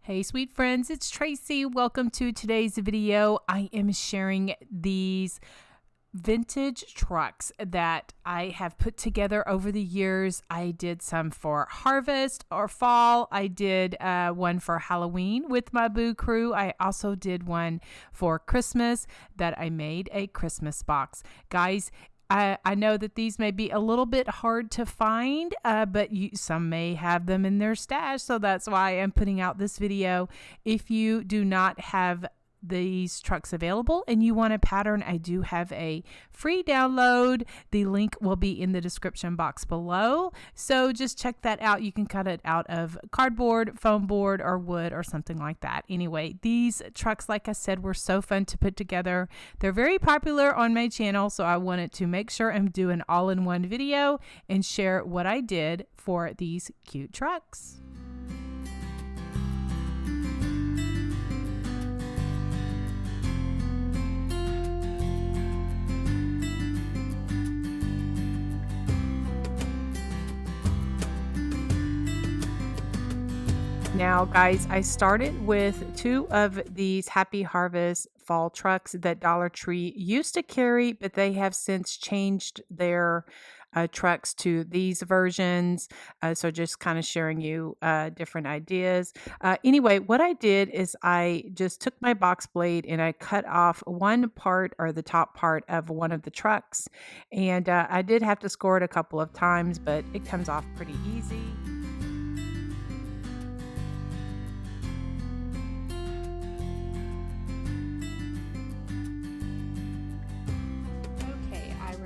Hey sweet friends, it's Tracy. Welcome to today's video. I am sharing these vintage trucks that I have put together over the years. I did some for harvest or fall. I did one for Halloween with my boo crew. I also did one for Christmas that I made a Christmas box. Guys, I know that these may be a little bit hard to find, but some may have them in their stash, so that's why I'm putting out this video. If you do not have these trucks available and you want a pattern, I do have a free download. The link will be in the description box below, so just check that out. You can cut it out of cardboard, foam board, or wood or something like that. Anyway, these trucks, like I said, were so fun to put together. They're very popular on my channel, so I wanted to make sure I'm doing all-in-one video and share what I did for these cute trucks. Now, guys, I started with two of these Happy Harvest fall trucks that Dollar Tree used to carry, but they have since changed their trucks to these versions. So just kind of sharing you different ideas. Anyway, what I did is I just took my box blade and I cut off one part, or the top part of one of the trucks. And I did have to score it a couple of times, but it comes off pretty easy.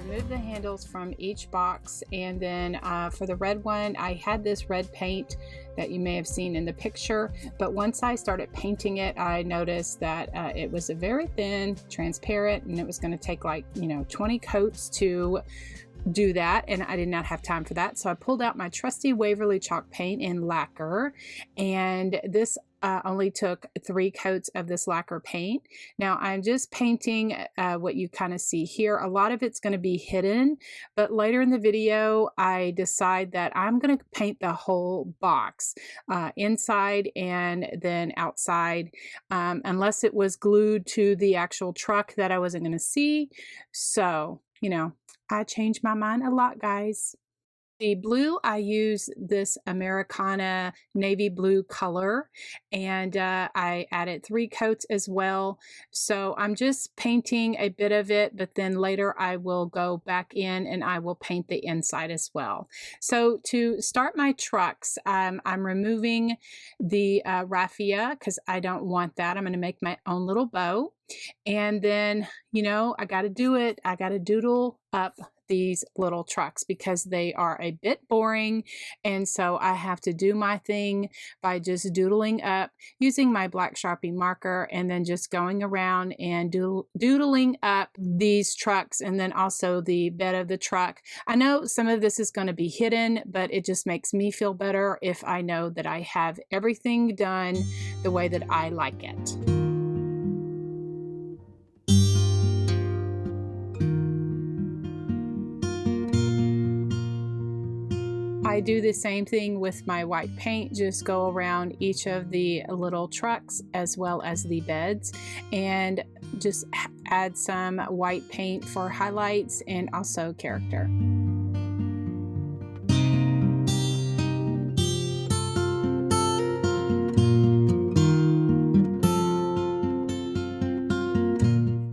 Remove the handles from each box, and then for the red one, I had this red paint that you may have seen in the picture, but once I started painting it, I noticed that it was a very thin, transparent, and it was going to take like 20 coats to do that, and I did not have time for that. So I pulled out my trusty Waverly chalk paint and lacquer, and this only took 3 coats of this lacquer paint. Now I'm just painting what you kind of see here. A lot of it's going to be hidden, but later in the video I decide that I'm going to paint the whole box, inside and then outside, unless it was glued to the actual truck that I wasn't going to see. So I changed my mind a lot, guys. The blue, I use this Americana navy blue color, and I added 3 coats as well. So I'm just painting a bit of it, but then later I will go back in and I will paint the inside as well. So to start my trucks, I'm removing the raffia because I don't want that. I'm going to make my own little bow. And then, I got to do it. I got to doodle up these little trucks because they are a bit boring. And so I have to do my thing by just doodling up using my black Sharpie marker, and then just going around and doodling up these trucks, and then also the bed of the truck. I know some of this is going to be hidden, but it just makes me feel better if I know that I have everything done the way that I like it. I do the same thing with my white paint, just go around each of the little trucks as well as the beds, and just add some white paint for highlights and also character.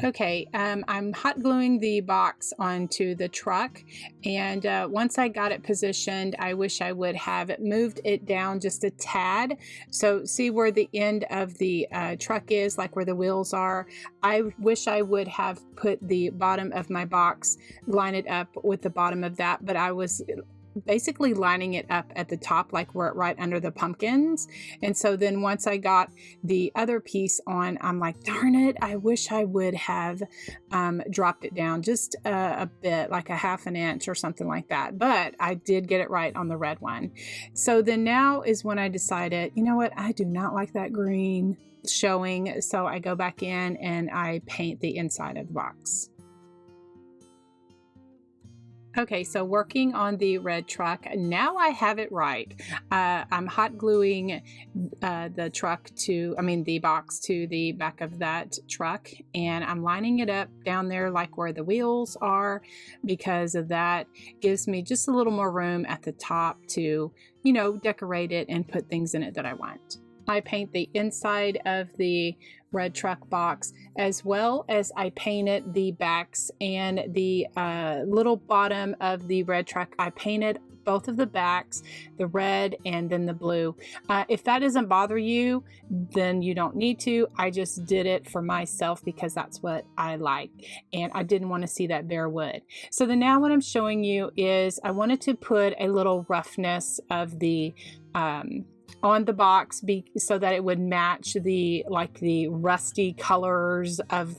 Okay, I'm hot gluing the box onto the truck, and once I got it positioned, I wish I would have moved it down just a tad. So see where the end of the truck is, like where the wheels are. I wish I would have put the bottom of my box, line it up with the bottom of that, but I was basically lining it up at the top, like we're right under the pumpkins. And so then once I got the other piece on, I'm like, darn it, I wish I would have dropped it down just a bit, like a ½ an inch or something like that. But I did get it right on the red one. So then now is when I decided, you know what, I do not like that green showing. So I go back in and I paint the inside of the box. Okay, so working on the red truck, now I have it right. I'm hot gluing the box to the back of that truck, and I'm lining it up down there like where the wheels are, because of that gives me just a little more room at the top to, decorate it and put things in it that I want. I paint the inside of the red truck box, as well as I painted the backs and the little bottom of the red truck. I painted both of the backs, the red and then the blue. If that doesn't bother you, then you don't need to. I just did it for myself because that's what I like, and I didn't want to see that bare wood. So then now what I'm showing you is I wanted to put a little roughness of the on the box so that it would match the rusty colors of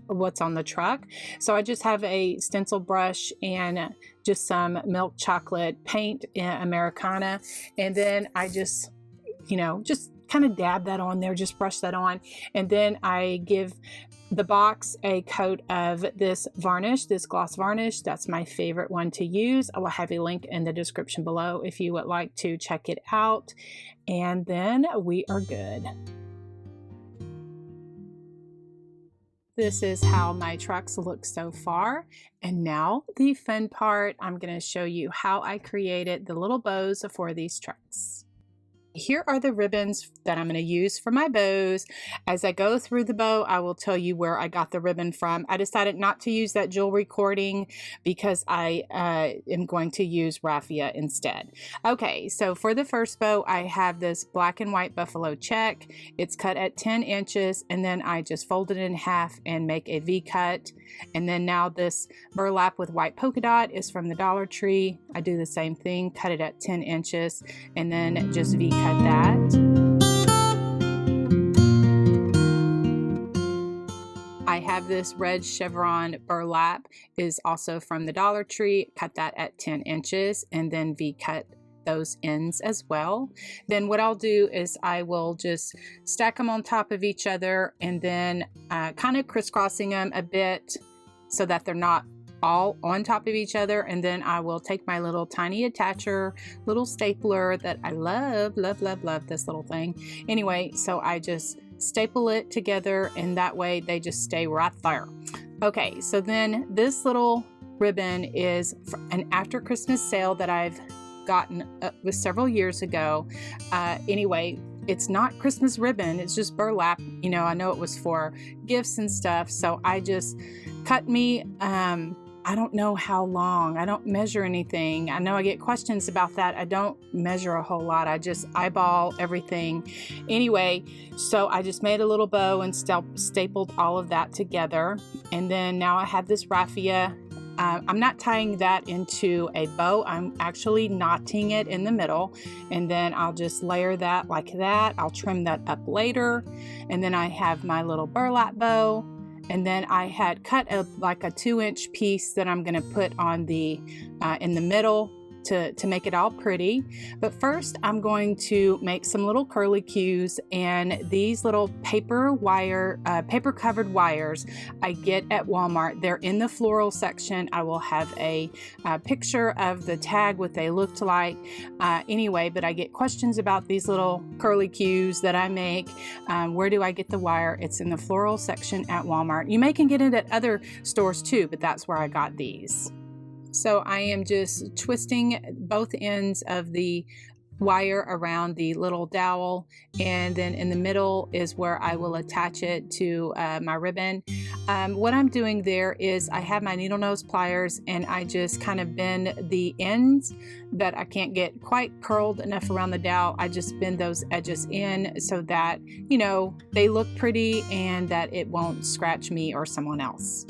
what's on the truck. So I just have a stencil brush and just some milk chocolate paint Americana, and then I just kind of dab that on there, just brush that on, and then I give the box a coat of this varnish, this gloss varnish. That's my favorite one to use. I will have a link in the description below if you would like to check it out. And then we are good. This is how my trucks look so far. And now the fun part, I'm going to show you how I created the little bows for these trucks. Here are the ribbons that I'm going to use for my bows. As I go through the bow, I will tell you where I got the ribbon from. I decided not to use that jewelry cording because I am going to use raffia instead. Okay, so for the first bow, I have this black and white buffalo check. It's cut at 10 inches, and then I just fold it in half and make a V cut. And then now this burlap with white polka dot is from the Dollar Tree. I do the same thing, cut it at 10 inches, and then just V cut that. I have this red chevron burlap, is also from the Dollar Tree. Cut that at 10 inches and then V cut those ends as well. Then what I'll do is I will just stack them on top of each other, and then kind of crisscrossing them a bit so that they're not all on top of each other. And then I will take my little tiny attacher, little stapler that I love this little thing. Anyway, so I just staple it together, and that way they just stay right there. Okay, so then this little ribbon is an after Christmas sale that I've gotten was several years ago. Anyway, it's not Christmas ribbon, it's just burlap. I know it was for gifts and stuff, so I just cut me I don't know how long. I don't measure anything. I know I get questions about that. I don't measure a whole lot. I just eyeball everything. Anyway, so I just made a little bow and stapled all of that together. And then now I have this raffia. I'm not tying that into a bow. I'm actually knotting it in the middle. And then I'll just layer that like that. I'll trim that up later. And then I have my little burlap bow. And then I had cut like a 2-inch piece that I'm going to put on the in the middle to make it all pretty. But first I'm going to make some little curly cues, and these little paper covered wires I get at Walmart. They're in the floral section. I will have a picture of the tag, what they looked like. Anyway, but I get questions about these little curly cues that I make. Where do I get the wire? It's in the floral section at Walmart. You can get it at other stores too, but that's where I got these. So I am just twisting both ends of the wire around the little dowel, and then in the middle is where I will attach it to my ribbon. What I'm doing there is I have my needle nose pliers, and I just kind of bend the ends that I can't get quite curled enough around the dowel. I just bend those edges in so that, they look pretty and that it won't scratch me or someone else.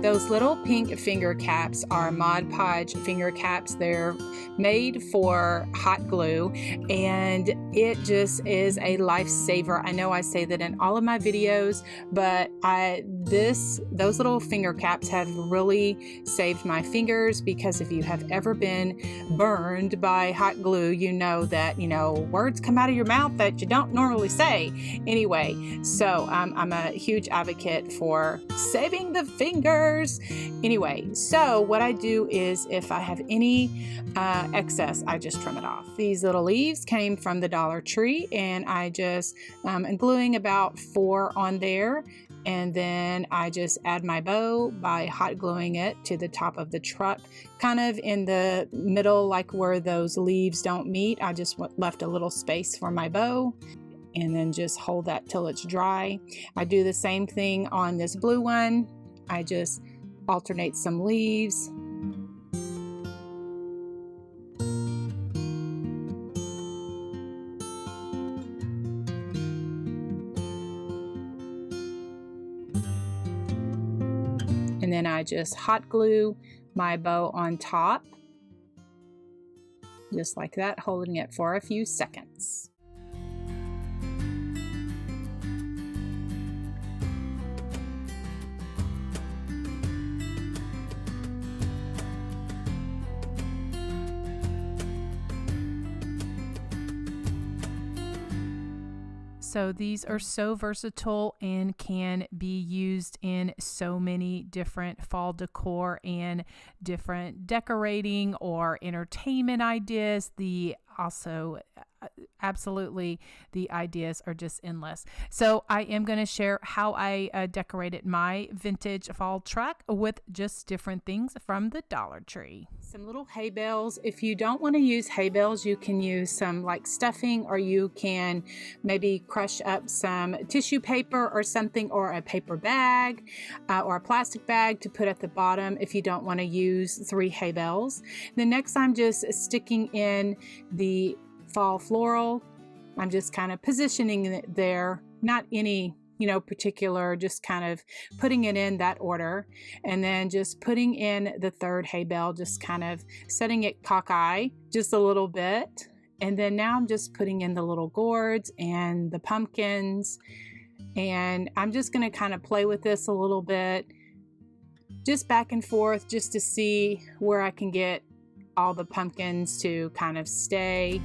Those little pink finger caps are Mod Podge finger caps. They're made for hot glue, and it just is a lifesaver. I know I say that in all of my videos, but those little finger caps have really saved my fingers, because if you have ever been burned by hot glue, you know that, words come out of your mouth that you don't normally say. Anyway, so I'm a huge advocate for saving the fingers. Anyway, so what I do is if I have any excess, I just trim it off. These little leaves came from the Dollar Tree, and I just am gluing about 4 on there, and then I just add my bow by hot gluing it to the top of the truck, kind of in the middle, like where those leaves don't meet. I just left a little space for my bow, and then just hold that till it's dry. I do the same thing on this blue one. I just alternate some leaves. And then I just hot glue my bow on top, just like that, holding it for a few seconds. So these are so versatile and can be used in so many different fall decor and different decorating or entertainment ideas. Absolutely, the ideas are just endless. So I am going to share how I decorated my vintage fall truck with just different things from the Dollar Tree. Some little hay bales. If you don't want to use hay bales, you can use some like stuffing, or you can maybe crush up some tissue paper or something, or a paper bag or a plastic bag to put at the bottom if you don't want to use 3 hay bales. Then next, I'm just sticking in the fall floral. I'm just kind of positioning it there, not any particular, just kind of putting it in that order, and then just putting in the 3rd hay bale, just kind of setting it cockeye just a little bit. And then now I'm just putting in the little gourds and the pumpkins, and I'm just going to kind of play with this a little bit, just back and forth, just to see where I can get all the pumpkins to kind of stay.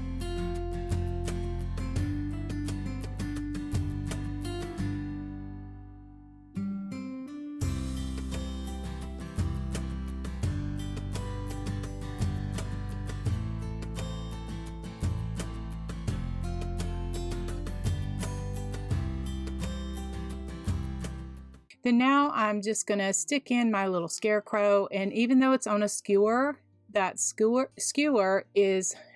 Then now I'm just going to stick in my little scarecrow, and even though it's on a skewer, that skewer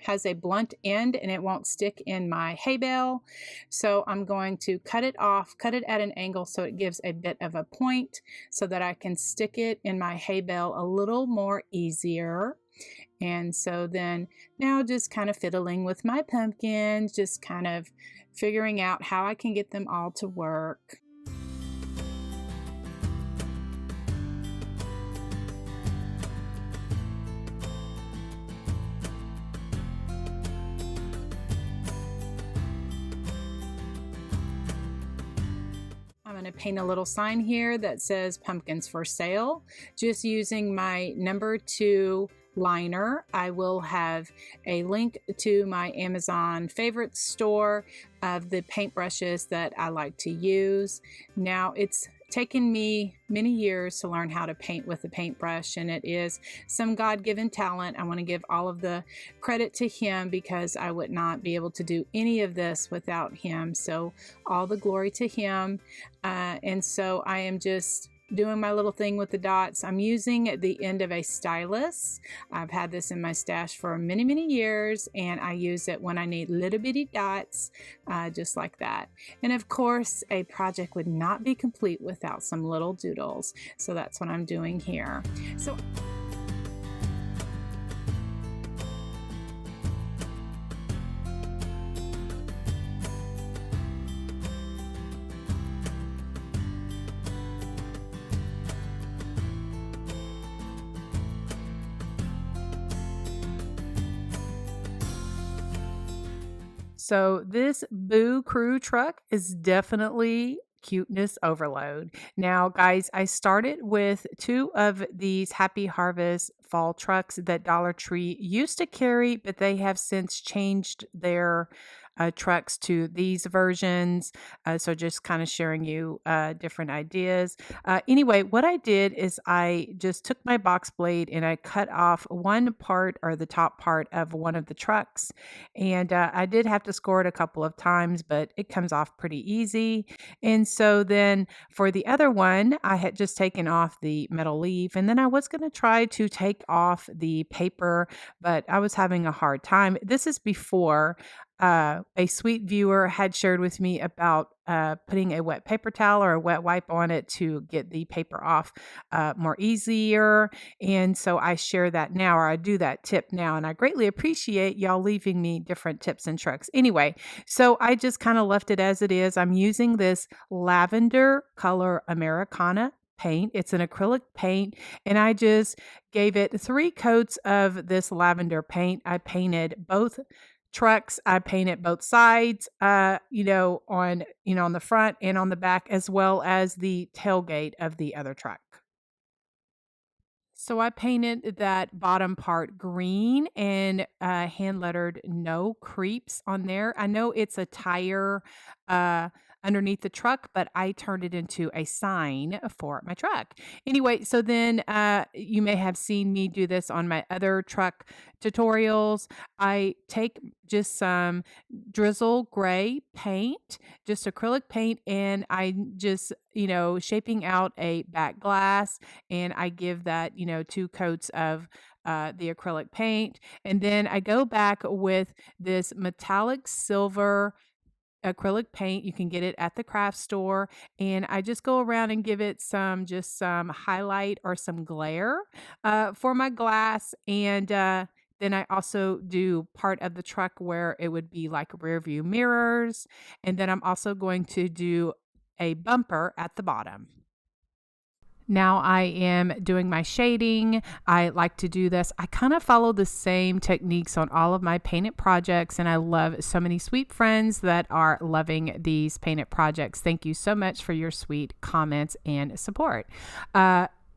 has a blunt end and it won't stick in my hay bale. So I'm going to cut it off, cut it at an angle so it gives a bit of a point, so that I can stick it in my hay bale a little more easier. And so then now just kind of fiddling with my pumpkins, just kind of figuring out how I can get them all to work. I'm going to paint a little sign here that says pumpkins for sale, just using my number 2 liner. I will have a link to my Amazon favorite store of the paintbrushes that I like to use. Now, it's taken me many years to learn how to paint with a paintbrush, and it is some God-given talent. I want to give all of the credit to him, because I would not be able to do any of this without him. So all the glory to him. And so I am just doing my little thing with the dots. I'm using the end of a stylus. I've had this in my stash for many, many years, and I use it when I need little bitty dots, just like that. And of course, a project would not be complete without some little doodles. So that's what I'm doing here. So So this Boo Crew truck is definitely cuteness overload. Now, guys, I started with two of these Happy Harvest fall trucks that Dollar Tree used to carry, but they have since changed their trucks to these versions. So just kind of sharing you different ideas. Anyway, what I did is I just took my box blade and I cut off one part or the top part of one of the trucks. And I did have to score it a couple of times, but it comes off pretty easy. And so then for the other one, I had just taken off the metal leaf and then I was going to try to take off the paper, but I was having a hard time. This is before a sweet viewer had shared with me about putting a wet paper towel or a wet wipe on it to get the paper off more easier. And so I share that now, or I do that tip now. And I greatly appreciate y'all leaving me different tips and tricks. Anyway, so I just kind of left it as it is. I'm using this lavender color Americana paint. It's an acrylic paint, and I just gave it 3 coats of this lavender paint. I painted both trucks. I painted both sides, on the front and on the back, as well as the tailgate of the other truck. So I painted that bottom part green and hand lettered "No Creeps" on there. I know it's a tire underneath the truck, but I turned it into a sign for my truck. Anyway, so then you may have seen me do this on my other truck tutorials. I take just some drizzle gray paint, just acrylic paint, and I just, shaping out a back glass, and I give that, 2 coats of the acrylic paint. And then I go back with this metallic silver acrylic paint. You can get it at the craft store, and I just go around and give it some highlight or some glare for my glass. And then I also do part of the truck where it would be like rear view mirrors, and then I'm also going to do a bumper at the bottom. Now I am doing my shading. I like to do this. I kind of follow the same techniques on all of my painted projects, and I love so many sweet friends that are loving these painted projects. Thank you so much for your sweet comments and support.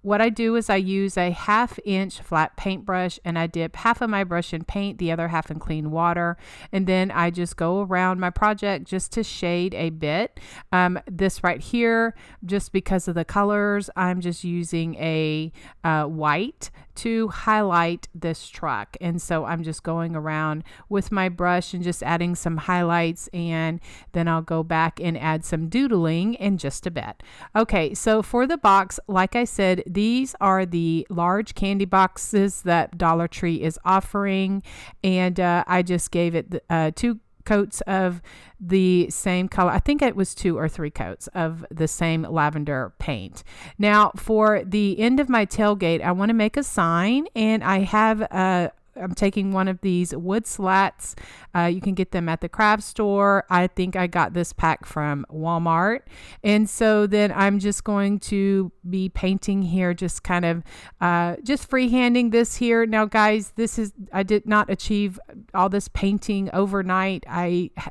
What I do is I use a 1/2 inch flat paintbrush, and I dip half of my brush in paint, the other half in clean water. And then I just go around my project just to shade a bit. This right here, just because of the colors, I'm just using a white to highlight this truck. And so I'm just going around with my brush and just adding some highlights, and then I'll go back and add some doodling in just a bit. Okay, so for the box, like I said, these are the large candy boxes that Dollar Tree is offering, and I just gave it 2 coats of the same color. I think it was 2 or 3 coats of the same lavender paint. Now for the end of my tailgate, I want to make a sign, and I have I'm taking one of these wood slats. You can get them at the craft store. I think I got this pack from Walmart. And so then I'm just going to be painting here, just kind of just freehanding this here. Now, guys, I did not achieve all this painting overnight.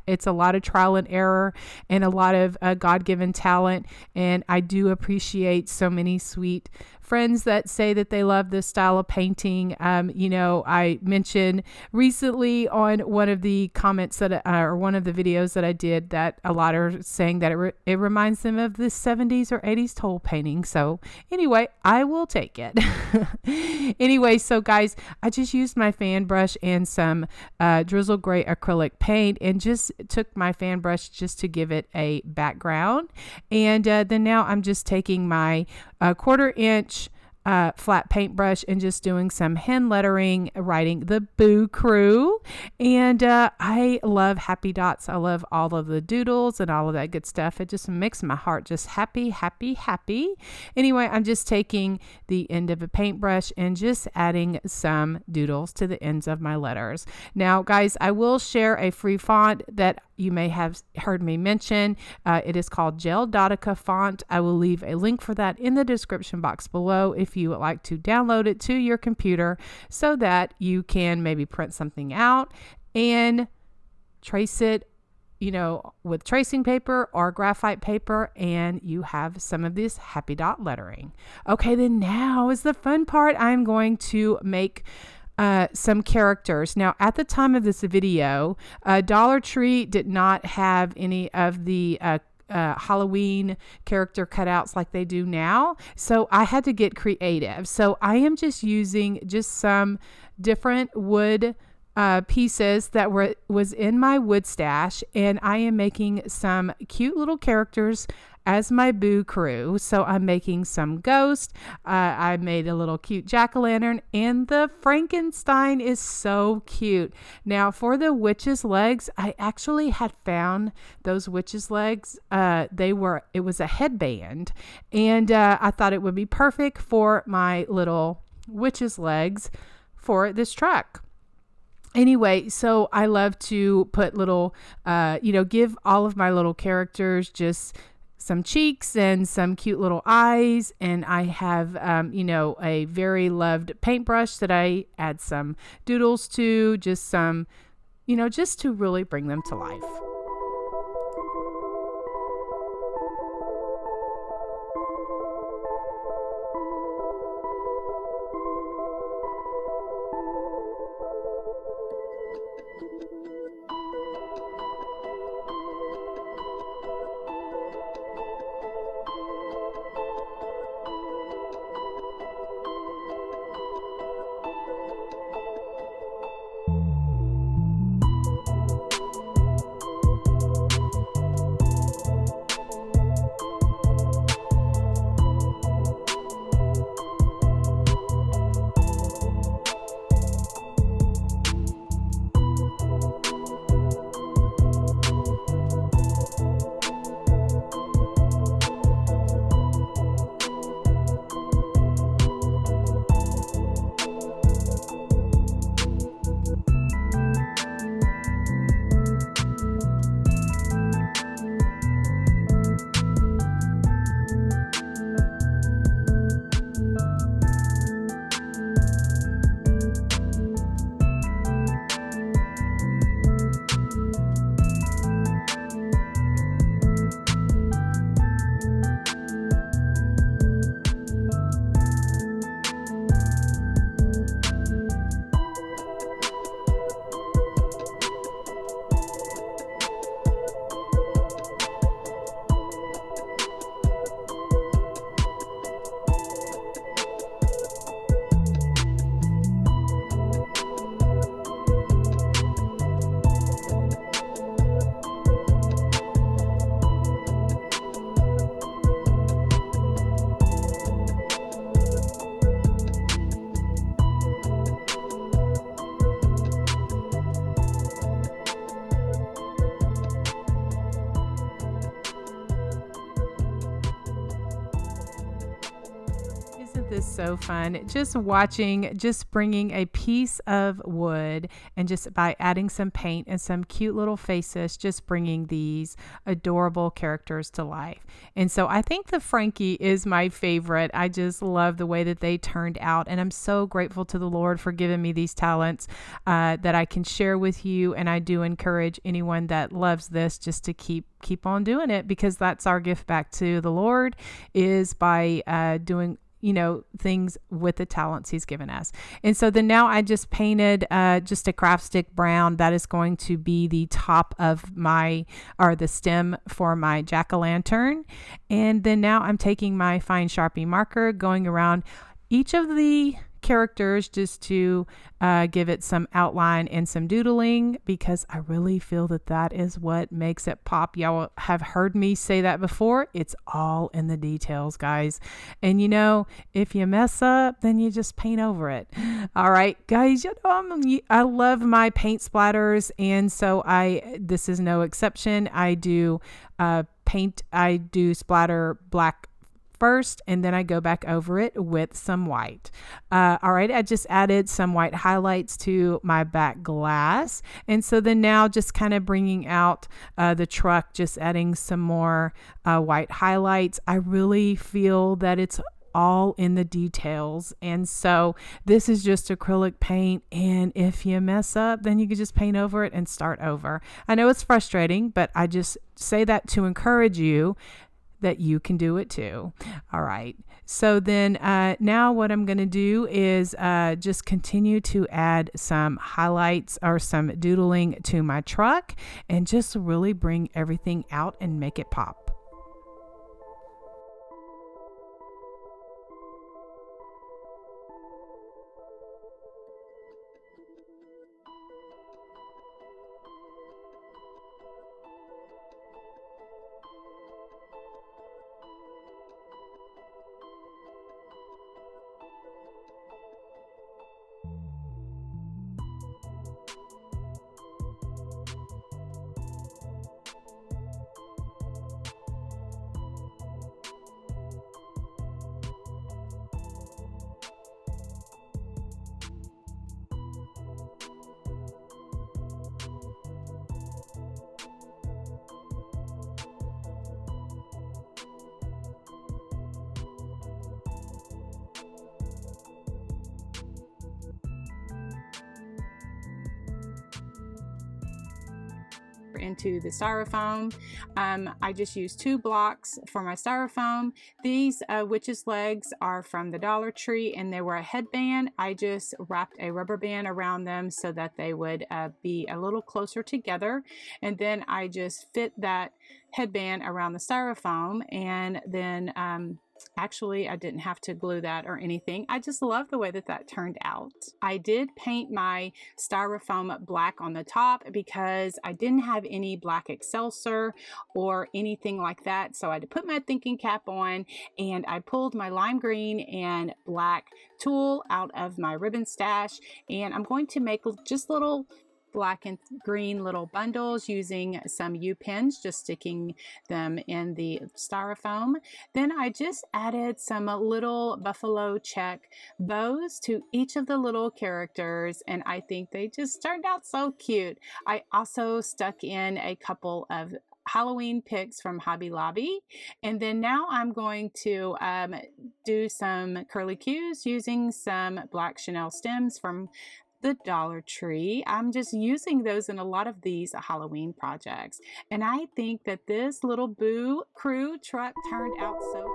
It's a lot of trial and error and a lot of God-given talent. And I do appreciate so many sweet friends that say that they love this style of painting. I mentioned recently on one of the comments or one of the videos that I did that a lot are saying that it reminds them of the 70s or 80s toll painting. So anyway, I will take it. Anyway, so guys, I just used my fan brush and some drizzle gray acrylic paint, and just took my fan brush just to give it a background. And then now I'm just taking my 1/4 inch flat paintbrush and just doing some hand lettering, writing the Boo Crew. And I love happy dots. I love all of the doodles and all of that good stuff. It just makes my heart just happy, happy, happy. Anyway, I'm just taking the end of a paintbrush and just adding some doodles to the ends of my letters. Now, guys, I will share a free font that you may have heard me mention. It is called Gel Dotica font. I will leave a link for that in the description box below if you would like to download it to your computer so that you can maybe print something out and trace it with tracing paper or graphite paper, and you have some of this happy dot lettering. Okay, then now is the fun part. I'm going to make some characters. Now, at the time of this video, Dollar Tree did not have any of the Halloween character cutouts like they do now. So I had to get creative. So I am just using some different wood pieces that was in my wood stash, and I am making some cute little characters as my boo crew. So I'm making some ghosts. I made a little cute jack-o'-lantern, and the Frankenstein is so cute. Now for the witch's legs, I actually had found those witch's legs. It was a headband, and I thought it would be perfect for my little witch's legs for this truck. Anyway, so I love to put little, give all of my little characters just some cheeks and some cute little eyes. And I have, a very loved paintbrush that I add some doodles to, just some, just to really bring them to life. This so fun, just bringing a piece of wood and just by adding some paint and some cute little faces, just bringing these adorable characters to life. And so I think the Frankie is my favorite. I just love the way that they turned out, and I'm so grateful to the Lord for giving me these talents that I can share with you. And I do encourage anyone that loves this just to keep on doing it, because that's our gift back to the Lord, is by doing things with the talents he's given us. And so then now I just painted just a craft stick brown. That is going to be the top of the stem for my jack-o'-lantern. And then now I'm taking my fine Sharpie marker, going around each of the characters just to give it some outline and some doodling, because I really feel that is what makes it pop. Y'all have heard me say that before. It's all in the details, guys. And if you mess up, then you just paint over it. All right, guys, I love my paint splatters, and so this is no exception. I do splatter black first, and then I go back over it with some white. All right, I just added some white highlights to my back glass. And so then now just kind of bringing out the truck, just adding some more white highlights. I really feel that it's all in the details. And so this is just acrylic paint. And if you mess up, then you can just paint over it and start over. I know it's frustrating, but I just say that to encourage you that you can do it too. All right. So then now what I'm going to do is just continue to add some highlights or some doodling to my truck and just really bring everything out and make it pop. Into the styrofoam. I just used 2 blocks for my styrofoam. These witch's legs are from the Dollar Tree and they were a headband. I just wrapped a rubber band around them so that they would be a little closer together, and then I just fit that headband around the styrofoam, and then actually, I didn't have to glue that or anything. I just love the way that that turned out. I did paint my styrofoam black on the top because I didn't have any black Excelsior or anything like that. So I had to put my thinking cap on, and I pulled my lime green and black tulle out of my ribbon stash, and I'm going to make just little black and green little bundles using some U-pins, just sticking them in the styrofoam. Then I just added some little buffalo check bows to each of the little characters, and I think they just turned out so cute. I also stuck in a couple of Halloween picks from Hobby Lobby, and then now I'm going to do some curly cues using some black Chanel stems from the Dollar Tree. I'm just using those in a lot of these Halloween projects, and I think that this little Boo Crew truck turned out so cute.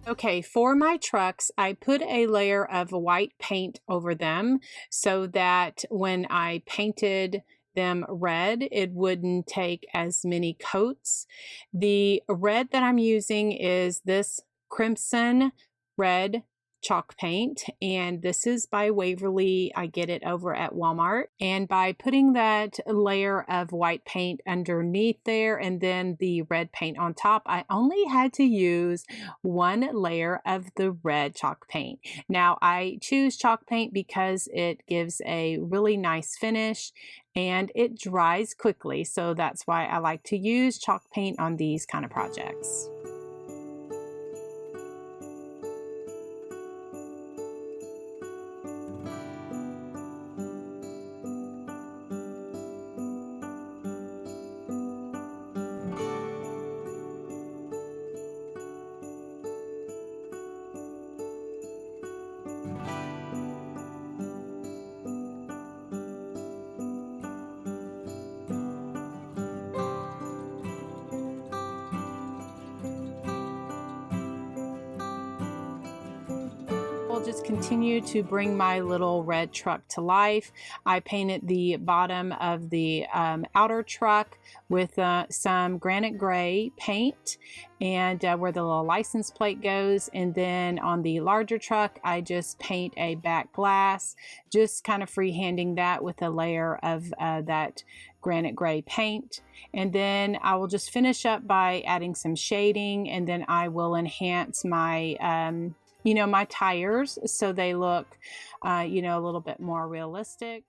Okay, for my trucks, I put a layer of white paint over them so that when I painted them red, it wouldn't take as many coats. The red that I'm using is this crimson red chalk paint, and this is by Waverly. I get it over at Walmart, and by putting that layer of white paint underneath there and then the red paint on top, I only had to use 1 layer of the red chalk paint. Now I choose chalk paint because it gives a really nice finish and it dries quickly, so that's why I like to use chalk paint on these kind of projects. just continue to bring my little red truck to life. I painted the bottom of the outer truck with some granite gray paint, and where the little license plate goes. And then on the larger truck, I just paint a back glass, just kind of freehanding that with a layer of that granite gray paint. And then I will just finish up by adding some shading, and then I will enhance my my tires so they look a little bit more realistic.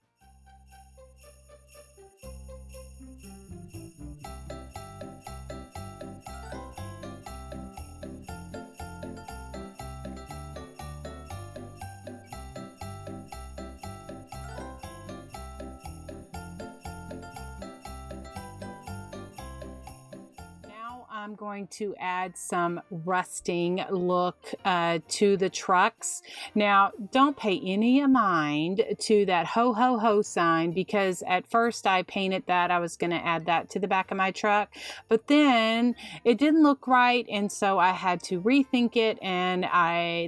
I'm going to add some rusting look to the trucks. Now, don't pay any mind to that ho ho ho sign, because at first I painted that. I was going to add that to the back of my truck, but then it didn't look right, and so I had to rethink it, and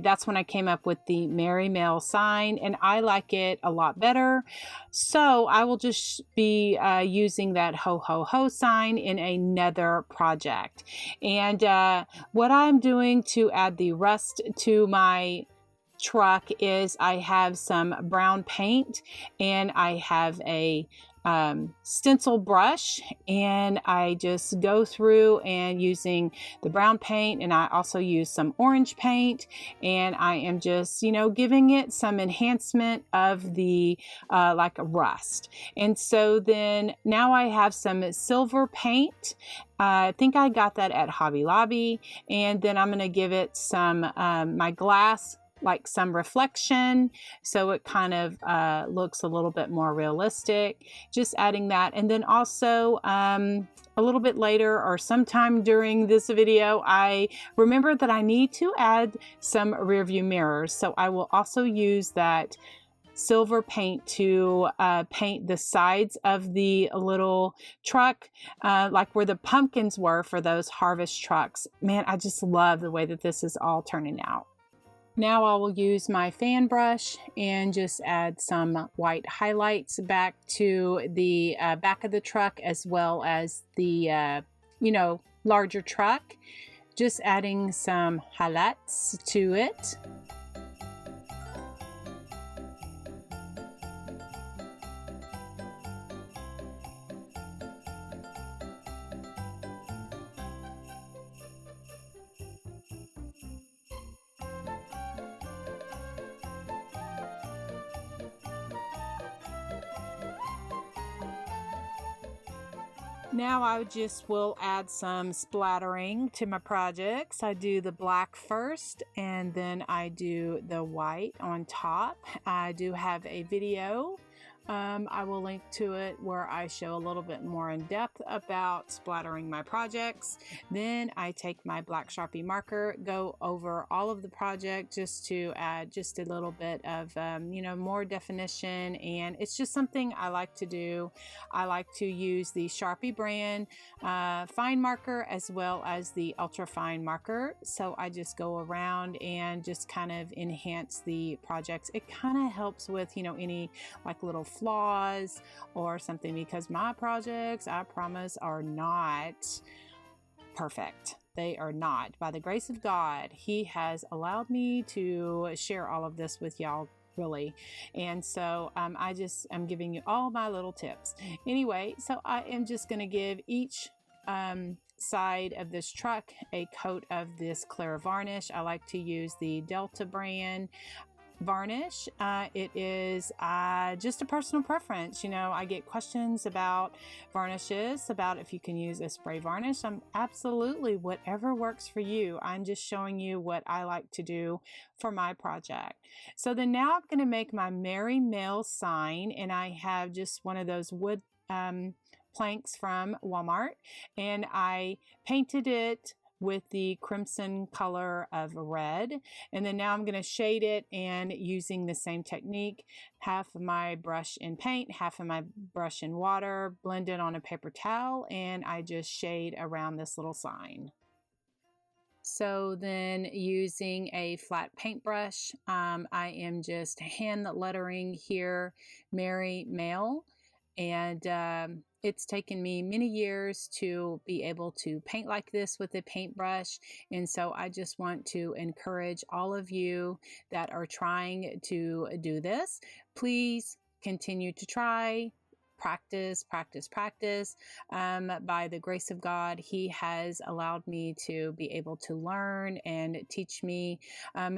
that's when I came up with the Merry Mail sign, and I like it a lot better. So I will just be using that ho ho ho sign in another project. And what I'm doing to add the rust to my truck is I have some brown paint, and I have a stencil brush, and I just go through and using the brown paint, and I also use some orange paint, and I am just giving it some enhancement of the like a rust. And so then now I have some silver paint. I think I got that at Hobby Lobby, and then I'm going to give it some my glass, like some reflection, so it kind of looks a little bit more realistic. Just adding that. And then also a little bit later, or sometime during this video, I remember that I need to add some rear view mirrors, so I will also use that silver paint to paint the sides of the little truck, like where the pumpkins were for those harvest trucks. Man, I just love the way that this is all turning out. Now I will use my fan brush and just add some white highlights back to the back of the truck, as well as the larger truck. Just adding some highlights to it. Now I just will add some splattering to my projects. I do the black first, and then I do the white on top. I do have a video. I will link to it where I show a little bit more in depth about splattering my projects. Then I take my black Sharpie marker, go over all of the project just to add just a little bit of, more definition. And it's just something I like to do. I like to use the Sharpie brand fine marker as well as the ultra fine marker. So I just go around and just kind of enhance the projects. It kind of helps with, any like little flaws or something, because my projects, I promise, are not perfect. They are not. By the grace of God, He has allowed me to share all of this with y'all, really. And so I'm giving you all my little tips. Anyway, so I am just going to give each side of this truck a coat of this clear varnish. I like to use the Delta brand varnish. It is just a personal preference. I get questions about varnishes, about if you can use a spray varnish. Absolutely whatever works for you. I'm just showing you what I like to do for my project. So then now I'm going to make my Merry Mail sign, and I have just one of those wood planks from Walmart, and I painted it with the crimson color of red. And then now I'm going to shade it, and using the same technique, half of my brush in paint, half of my brush in water, blend it on a paper towel, and I just shade around this little sign. So then using a flat paintbrush, I am just hand lettering here, Mary Male. And it's taken me many years to be able to paint like this with a paintbrush. And so I just want to encourage all of you that are trying to do this, please continue to try. Practice, practice, practice. By the grace of God, He has allowed me to be able to learn and teach me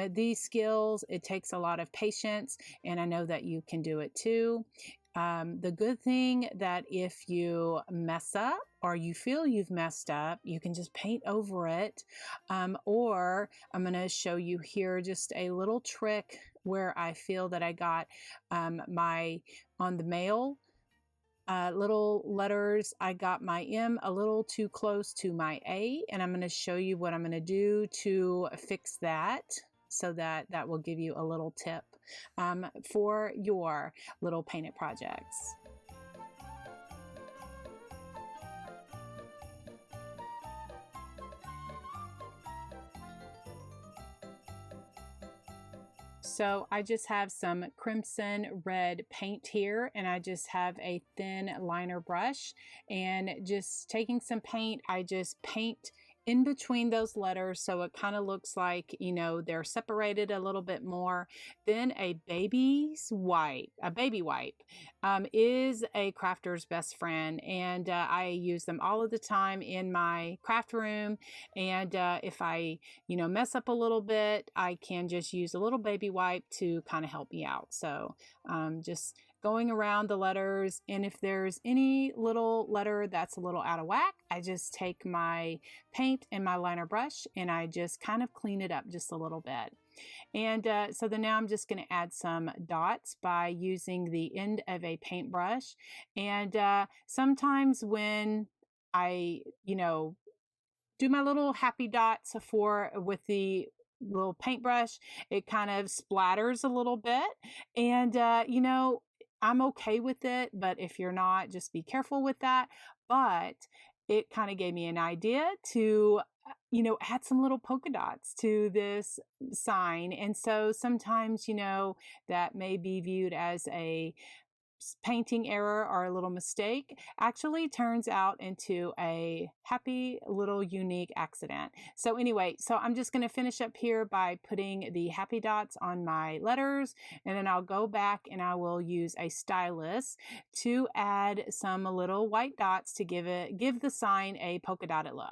these skills. It takes a lot of patience, and I know that you can do it too. The good thing that if you mess up or you feel you've messed up, you can just paint over it. Or I'm going to show you here just a little trick where I feel that I got on the male little letters, I got my M a little too close to my A, and I'm going to show you what I'm going to do to fix that, so that will give you a little tip for your little painted projects. So I just have some crimson red paint here, and I just have a thin liner brush, and just taking some paint, I just paint in between those letters so it kind of looks like, you know, they're separated a little bit more. Then a baby wipe is a crafter's best friend, and I use them all of the time in my craft room. And if I, you know, mess up a little bit, I can just use a little baby wipe to kind of help me out. So just going around the letters, and if there's any little letter that's a little out of whack, I just take my paint and my liner brush and I just kind of clean it up just a little bit. And so then now I'm just going to add some dots by using the end of a paintbrush. And sometimes when I, you know, do my little happy dots with the little paintbrush, it kind of splatters a little bit. And, you know, I'm okay with it, but if you're not, just be careful with that. But it kind of gave me an idea to, you know, add some little polka dots to this sign. And so sometimes, you know, that may be viewed as a painting error or a little mistake, actually turns out into a happy little unique accident. So anyway, so I'm just going to finish up here by putting the happy dots on my letters, and then I'll go back and I will use a stylus to add some little white dots to give the sign a polka dotted look.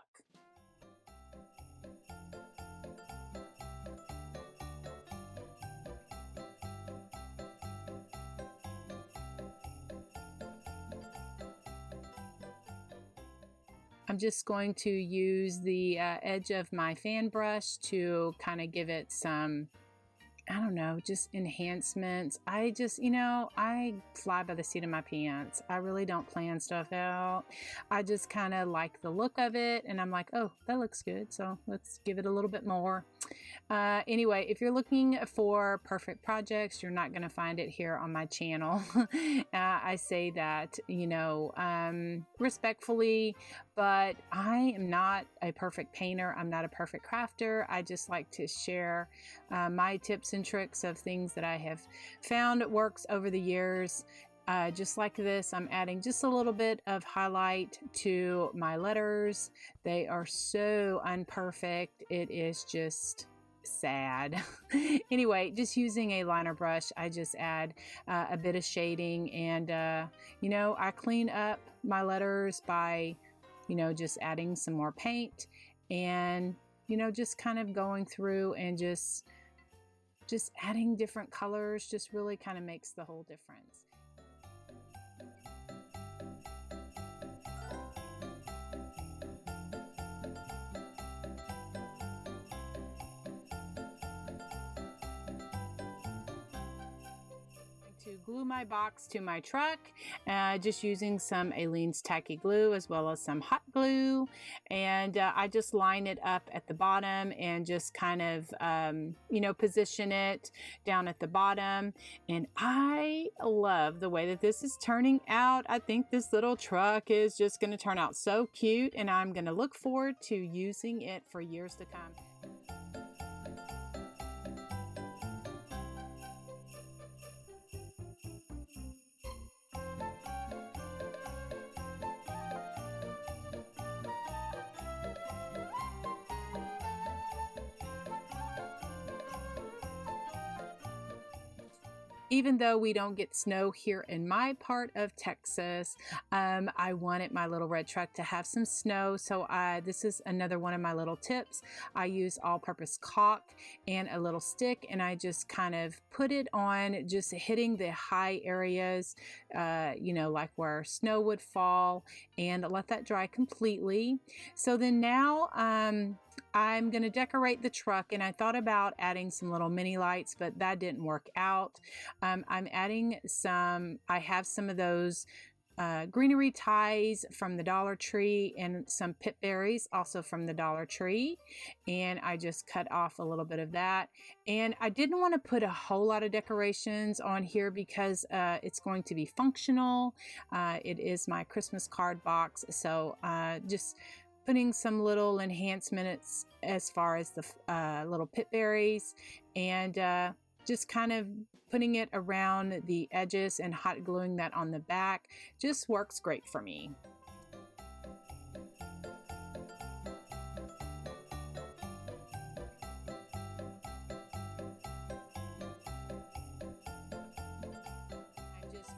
I'm just going to use the edge of my fan brush to kind of give it some, I don't know, just enhancements. I just, you know, I fly by the seat of my pants. I really don't plan stuff out. I just kind of like the look of it, and I'm like, oh, that looks good, so let's give it a little bit more. Anyway, if you're looking for perfect projects, you're not going to find it here on my channel. I say that, you know, respectfully, but I am not a perfect painter. I'm not a perfect crafter. I just like to share my tips and tricks of things that I have found works over the years. Just like this, I'm adding just a little bit of highlight to my letters. They are so unperfect. It is just sad. Anyway, just using a liner brush, I just add a bit of shading, and you know, I clean up my letters by, you know, just adding some more paint, and, you know, just kind of going through and just adding different colors just really kind of makes the whole difference. glue my box to my truck, just using some Aleene's tacky glue as well as some hot glue. And I just line it up at the bottom and just kind of, you know, position it down at the bottom. And I love the way that this is turning out. I think this little truck is just going to turn out so cute, and I'm going to look forward to using it for years to come. Even though we don't get snow here in my part of Texas, I wanted my little red truck to have some snow. So this is another one of my little tips. I use all-purpose caulk and a little stick, and I just kind of put it on, just hitting the high areas, you know, like where snow would fall, and let that dry completely. So then now, I'm going to decorate the truck, and I thought about adding some little mini lights, but that didn't work out. I'm adding I have some of those greenery ties from the Dollar Tree and some pip berries also from the Dollar Tree, and I just cut off a little bit of that. And I didn't want to put a whole lot of decorations on here because it's going to be functional. It is my Christmas card box, so just putting some little enhancements as far as the little pip berries, and just kind of putting it around the edges and hot gluing that on the back just works great for me.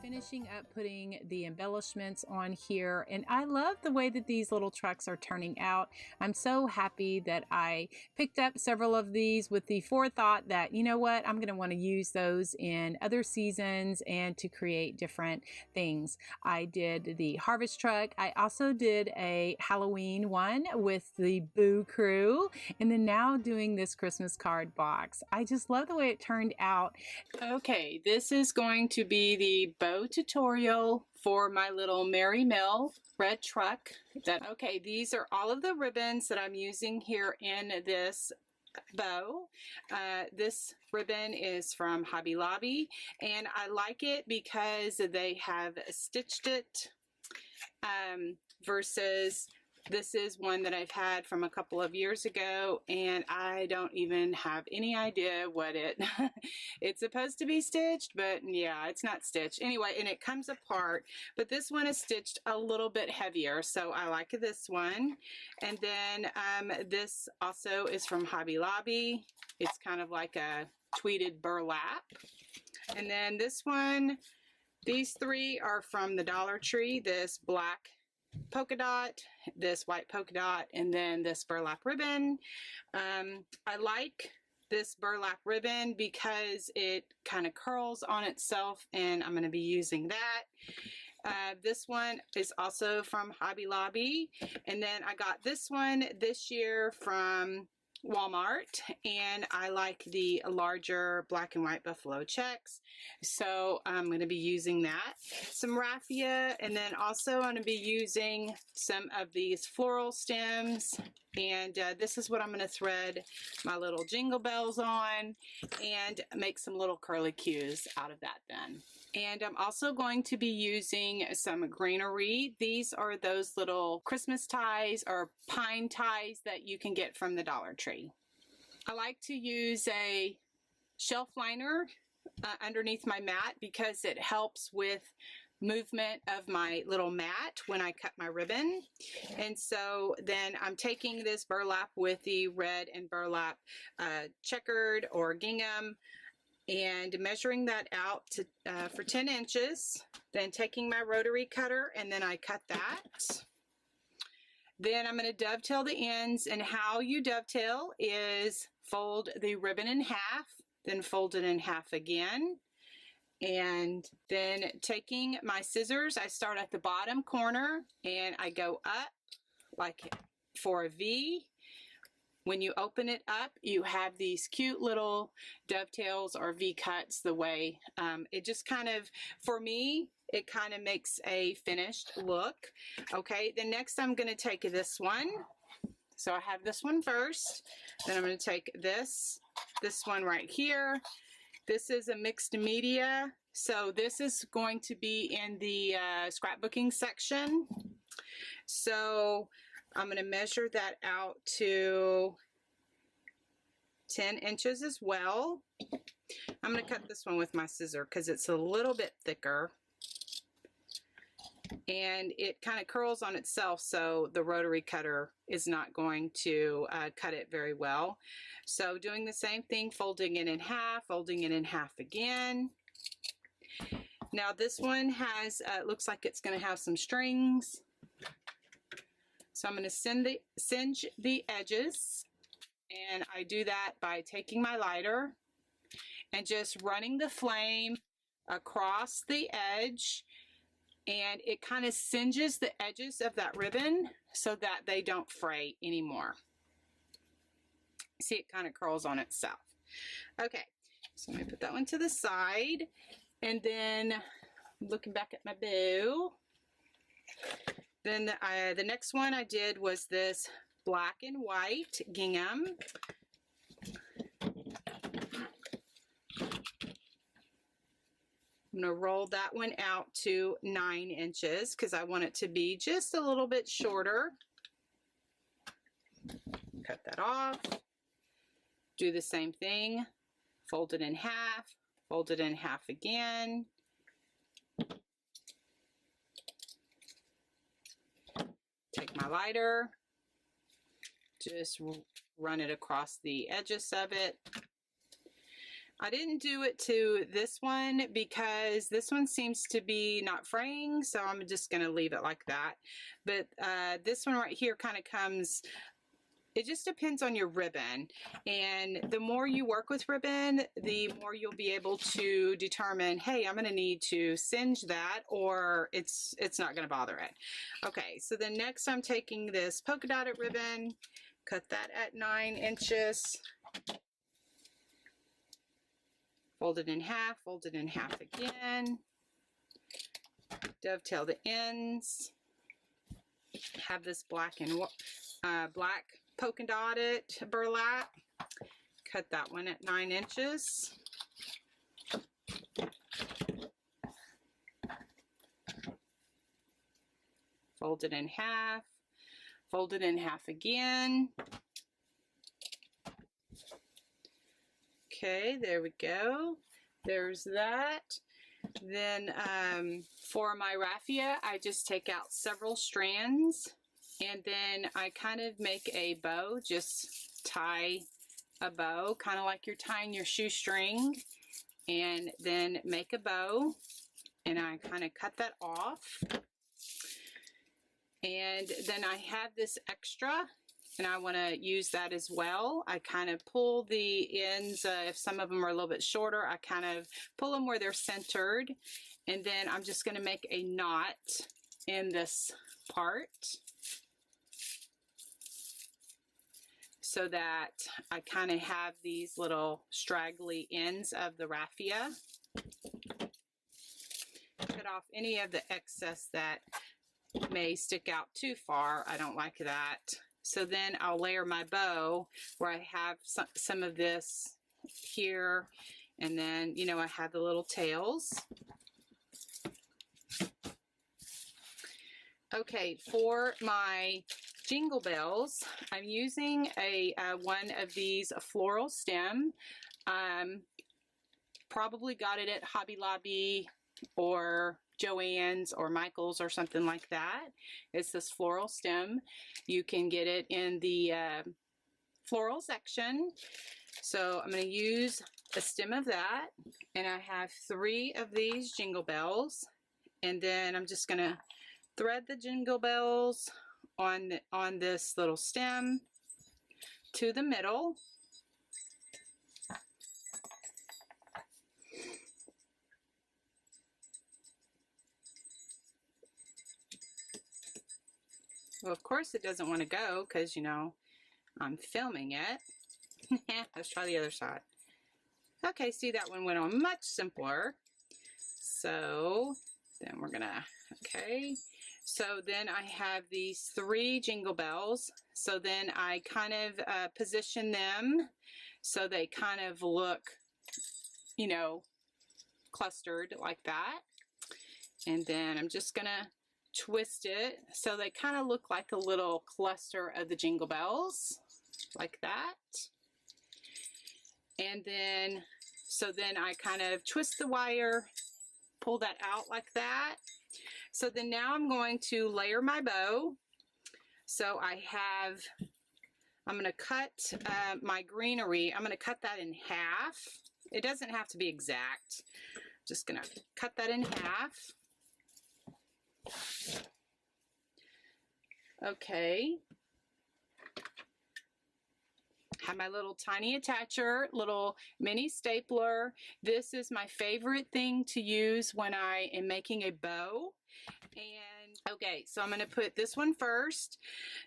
Finishing up putting the embellishments on here, and I love the way that these little trucks are turning out. I'm so happy that I picked up several of these with the forethought that, you know what, I'm going to want to use those in other seasons and to create different things. I did the harvest truck. I also did a Halloween one with the Boo Crew, and then now doing this Christmas card box. I just love the way it turned out. Okay, this is going to be the bow tutorial for my little Merry Mill red truck. Okay, these are all of the ribbons that I'm using here in this bow. This ribbon is from Hobby Lobby, and I like it because they have stitched it versus this is one that I've had from a couple of years ago, and I don't even have any idea what it's supposed to be stitched, but yeah, it's not stitched. Anyway, and it comes apart, but this one is stitched a little bit heavier, so I like this one. And then this also is from Hobby Lobby. It's kind of like a tweeted burlap. And then this one, these three are from the Dollar Tree. This black polka dot, this white polka dot, and then this burlap ribbon. I like this burlap ribbon because it kind of curls on itself, and I'm going to be using that. This one is also from Hobby Lobby, and then I got this one this year from Walmart, and I like the larger black and white buffalo checks, so I'm going to be using that. Some raffia, and then also I'm going to be using some of these floral stems, and this is what I'm going to thread my little jingle bells on and make some little curly cues out of that then. And I'm also going to be using some greenery. These are those little Christmas ties or pine ties that you can get from the Dollar Tree. I like to use a shelf liner underneath my mat because it helps with movement of my little mat when I cut my ribbon. And so then I'm taking this burlap with the red and burlap checkered or gingham and measuring that out to, for 10 inches, then taking my rotary cutter and then I cut that. Then I'm going to dovetail the ends, and how you dovetail is fold the ribbon in half, then fold it in half again, and then taking my scissors, I start at the bottom corner and I go up like for a V, when you open it up, you have these cute little dovetails or V-cuts the way it just kind of, for me, it kind of makes a finished look. Okay, then next I'm going to take this one. So I have this one first. Then I'm going to take this one right here. This is a mixed media. So this is going to be in the scrapbooking section. So I'm going to measure that out to 10 inches as well. I'm going to cut this one with my scissor because it's a little bit thicker. And it kind of curls on itself, so the rotary cutter is not going to cut it very well. So doing the same thing, folding it in half, folding it in half again. Now this one has, looks like it's going to have some strings. So I'm going to singe the edges, and I do that by taking my lighter and just running the flame across the edge, and it kind of singes the edges of that ribbon so that they don't fray anymore. See, it kind of curls on itself. Okay, so I'm going to put that one to the side, and then looking back at my bow, then the next one I did was this black and white gingham. I'm going to roll that one out to 9 inches because I want it to be just a little bit shorter. Cut that off. Do the same thing. Fold it in half. Fold it in half again. Take my lighter. Just run it across the edges of it. I didn't do it to this one because this one seems to be not fraying, so I'm just going to leave it like that. But this one right here kind of comes, it just depends on your ribbon. And the more you work with ribbon, the more you'll be able to determine, hey, I'm going to need to singe that, or it's not going to bother it. Okay, so then next I'm taking this polka dotted ribbon, cut that at 9 inches. Fold it in half again, dovetail the ends, have this black and black polka dotted burlap, cut that one at 9 inches. Fold it in half again. Okay, there we go. There's that. Then for my raffia, I just take out several strands, and then I kind of make a bow, just tie a bow, kind of like you're tying your shoestring, and then make a bow, and I kind of cut that off. And then I have this extra, and I want to use that as well. I kind of pull the ends, if some of them are a little bit shorter, I kind of pull them where they're centered, and then I'm just going to make a knot in this part so that I kind of have these little straggly ends of the raffia. Cut off any of the excess that may stick out too far. I don't like that. So then I'll layer my bow where I have some of this here, and then, you know, I have the little tails. Okay, for my jingle bells, I'm using a one of these floral stem. Probably got it at Hobby Lobby or Joann's or Michael's or something like that. It's this floral stem. You can get it in the floral section. So I'm going to use a stem of that, and I have 3 of these jingle bells, and then I'm just going to thread the jingle bells on this little stem to the middle. Well, of course it doesn't want to go because, you know, I'm filming it. Let's try the other side. Okay, see, that one went on much simpler. So then we're gonna, okay. So then I have these 3 jingle bells. So then I kind of position them so they kind of look, you know, clustered like that. And then I'm just gonna twist it so they kind of look like a little cluster of the jingle bells, like that. And then, so then I kind of twist the wire, pull that out like that. So then now I'm going to layer my bow. So I have, I'm going to cut my greenery. I'm going to cut that in half. It doesn't have to be exact. Just going to cut that in half. Okay. Have my little tiny attacher, little mini stapler. This is my favorite thing to use when I am making a bow. And okay, so I'm going to put this one first.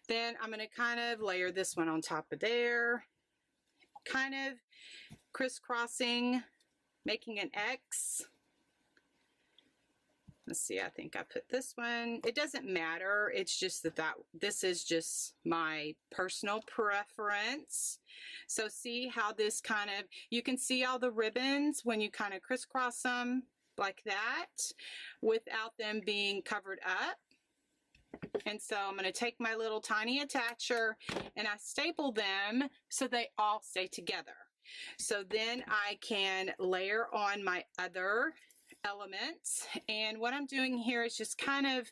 Then I'm going to kind of layer this one on top of there. Kind of crisscrossing, making an X. Let's see, I think I put this one. It doesn't matter. It's just that this is just my personal preference. So see how this kind of, you can see all the ribbons when you kind of crisscross them like that without them being covered up. And so I'm going to take my little tiny attacher and I staple them so they all stay together. So then I can layer on my other elements, and what I'm doing here is just kind of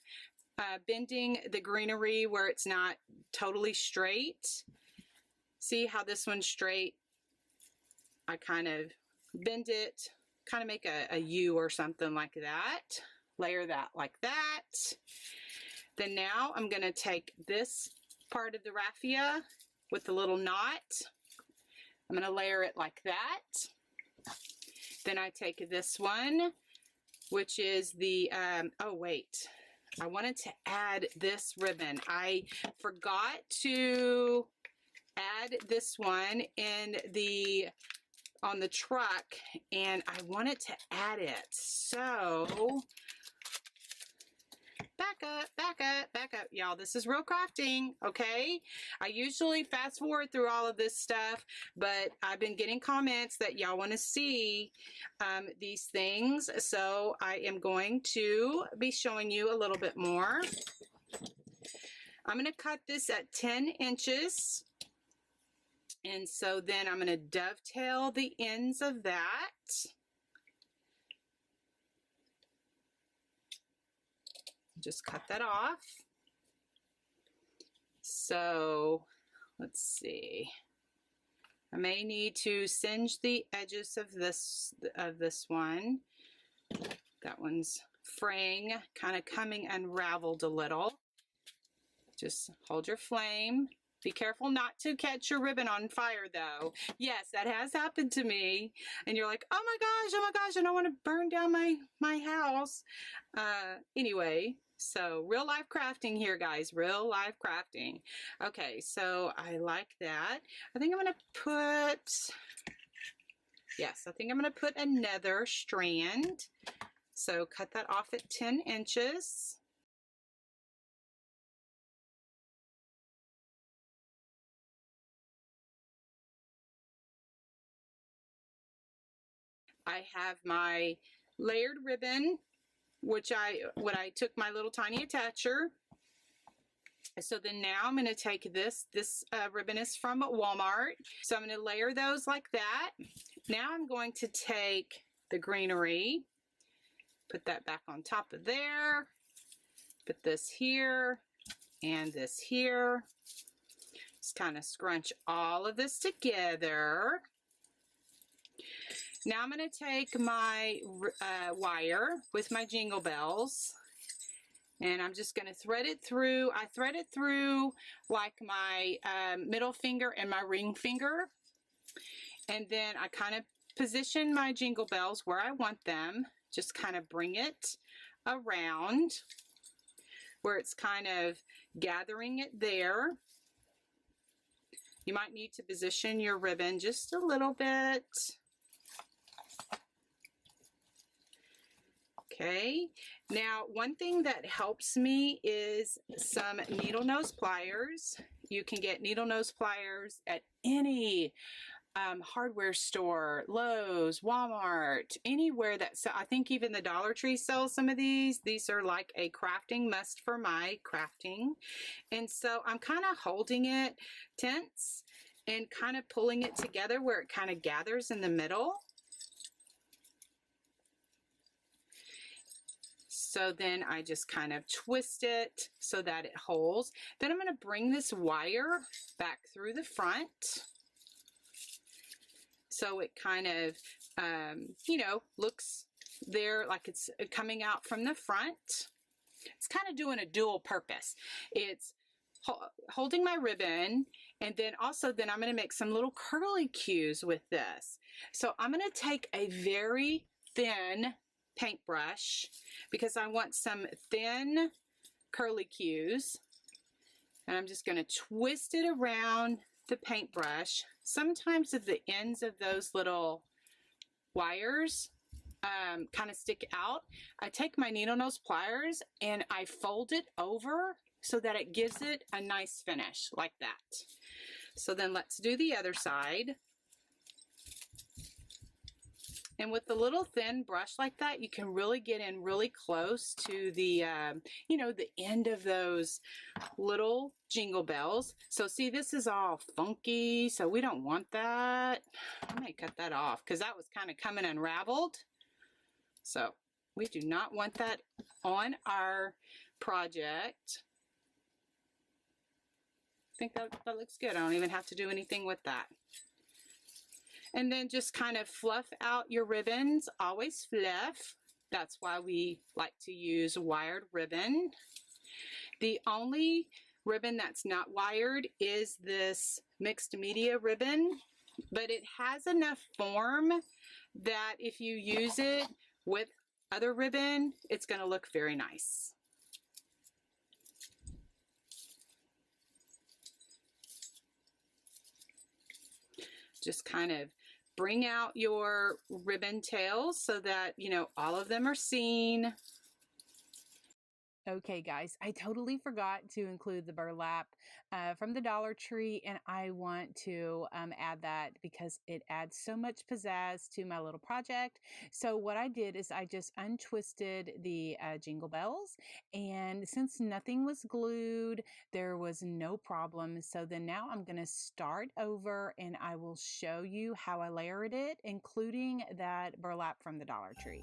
bending the greenery where it's not totally straight. See how this one's straight? I kind of bend it, kind of make a U or something like that. Layer that like that. Then now I'm going to take this part of the raffia with the little knot. I'm going to layer it like that. Then I take this one, which is the, oh wait, I wanted to add this ribbon. I forgot to add this one in on the truck, and I wanted to add it. So, back up, y'all. This is real crafting, okay? I usually fast forward through all of this stuff, but I've been getting comments that y'all want to see these things, so I am going to be showing you a little bit more. I'm going to cut this at 10 inches, and so then I'm going to dovetail the ends of that. Just cut that off. So let's see. I may need to singe the edges of this one. That one's fraying, kind of coming unraveled a little. Just hold your flame. Be careful not to catch your ribbon on fire though. Yes, that has happened to me. And you're like, oh my gosh, I don't want to burn down my house. Anyway, so real life crafting here, guys, real life crafting. Okay, so I like that. I think I'm going to put, yes, I think I'm going to put another strand. So cut that off at 10 inches. I have my layered ribbon, which I took my little tiny attacher. So then now I'm going to take this ribbon is from Walmart. So I'm going to layer those like that. Now I'm going to take the greenery, put that back on top of there, put this here and this here. Just kind of scrunch all of this together. Now I'm going to take my wire with my jingle bells, and I'm just going to thread it through. I thread it through like my middle finger and my ring finger, and then I kind of position my jingle bells where I want them. Just kind of bring it around where it's kind of gathering it there. You might need to position your ribbon just a little bit. Okay, now one thing that helps me is some needle nose pliers. You can get needle nose pliers at any hardware store, Lowe's, Walmart, anywhere that, so I think even the Dollar Tree sells some of these. These are like a crafting must for my crafting. And so I'm kind of holding it tense and kind of pulling it together where it kind of gathers in the middle. So then I just kind of twist it so that it holds. Then I'm going to bring this wire back through the front. So it kind of, you know, looks there like it's coming out from the front. It's kind of doing a dual purpose. It's holding my ribbon, and then also then I'm going to make some little curly cues with this. So I'm going to take a very thin paintbrush because I want some thin curly cues, and I'm just going to twist it around the paintbrush. Sometimes at the ends of those little wires kind of stick out. I take my needle nose pliers and I fold it over so that it gives it a nice finish like that. So then let's do the other side. And with the little thin brush like that, you can really get in really close to the, you know, the end of those little jingle bells. So see, this is all funky, so we don't want that. I may cut that off because that was kind of coming unraveled. So we do not want that on our project. I think that looks good. I don't even have to do anything with that. And then just kind of fluff out your ribbons. Always fluff. That's why we like to use wired ribbon. The only ribbon that's not wired is this mixed media ribbon, but it has enough form that if you use it with other ribbon, it's going to look very nice. Just kind of bring out your ribbon tails so that, you know, all of them are seen. Okay, guys, I totally forgot to include the burlap from the Dollar Tree, and I want to add that because it adds so much pizzazz to my little project. So what I did is I just untwisted the jingle bells, and since nothing was glued, there was no problem. So then now I'm going to start over, and I will show you how I layered it, including that burlap from the Dollar Tree.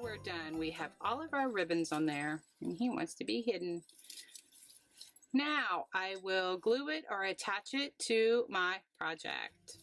We're done. We have all of our ribbons on there, and he wants to be hidden. Now I will glue it or attach it to my project.